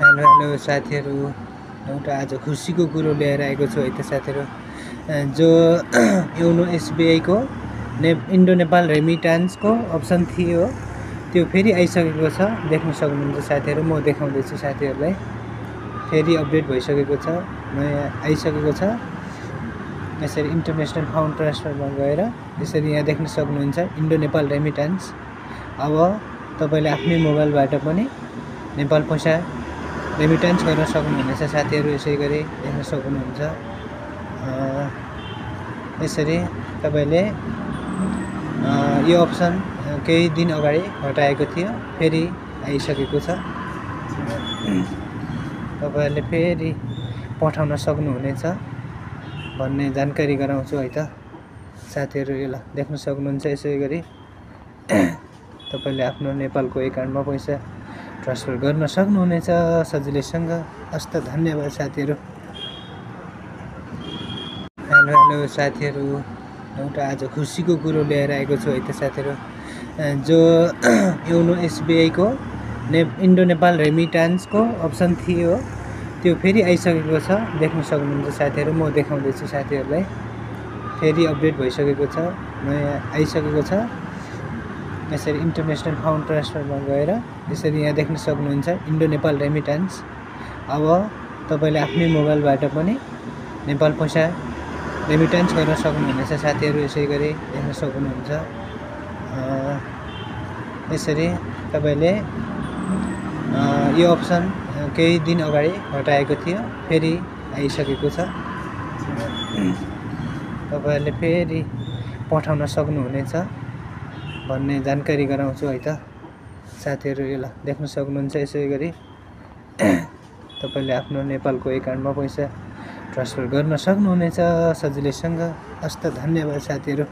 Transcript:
Hello साथीहरू, एउटा आज खुसीको कुरो लिएर आएको छु है त साथीहरू। जो योनो एसबिआईको इन्डो नेपाल रेमिटान्सको अप्सन थियो त्यो फेरि आइसकेको छ। देख्न सक्नुहुन्छ साथीहरू, म देखाउँदैछु साथीहरूलाई। फेरि अपडेट भइसकेको छ, नयाँ आइसकेको छ। यसरी इन्टरनेसनल फान्ड ट्रान्सफरमा गएर यसरी यहाँ देख्न सक्नुहुन्छ इन्डो नेपाल रेमिटान्स। अब तपाईँले आफ्नै मोबाइलबाट पनि नेपाल पैसा रेमिटान्स गर्न सक्नुहुनेछ साथीहरू। यसै गरी देख्न सक्नुहुन्छ। यसरी तपाईँले यो अप्सन केही दिन अगाडि हटाएको थियो, फेरि आइसकेको छ। तपाईँहरूले फेरि पठाउन सक्नुहुनेछ भन्ने जानकारी गराउँछु है त साथीहरू। यो देख्न सक्नुहुन्छ। यसै गरी तपाईँले आफ्नो नेपालको एकाउन्टमा पैसा ट्रान्सफर गर्न सक्नुहुनेछ सजिलैसँग। हस्त धन्यवाद साथीहरू। हेलो साथीहरू, एउटा आज खुसीको कुरो लिएर आएको छु है त साथीहरू। जो योनो एसबिआईको इन्डो नेपाल रेमिटान्सको अप्सन थियो त्यो फेरि आइसकेको छ। देख्न सक्नुहुन्छ साथीहरू, म देखाउँदैछु साथीहरूलाई। फेरि अपडेट भइसकेको छ, नयाँ आइसकेको छ। यसरी इन्टरनेसनल फान्ड ट्रान्सफरमा गएर यसरी यहाँ देख्न सक्नुहुन्छ इन्डो नेपाल रेमिटान्स। अब तपाईँले आफ्नै मोबाइलबाट पनि नेपाल पैसा रेमिटान्स गर्न सक्नुहुनेछ साथीहरू। यसै गरी देख्न सक्नुहुन्छ। यसरी तपाईँले यो अप्सन केही दिन अगाडि हटाएको थियो, फेरि आइसकेको छ। तपाईँहरूले फेरि पठाउन सक्नुहुनेछ भन्ने जानकारी गराउँछु है त साथीहरू। यो देख्न सक्नुहुन्छ। यसै गरी तपाईँले आफ्नो नेपालको एकाउन्टमा पैसा ट्रान्सफर गर्न सक्नुहुनेछ सजिलैसँग। हस्त धन्यवाद साथीहरू।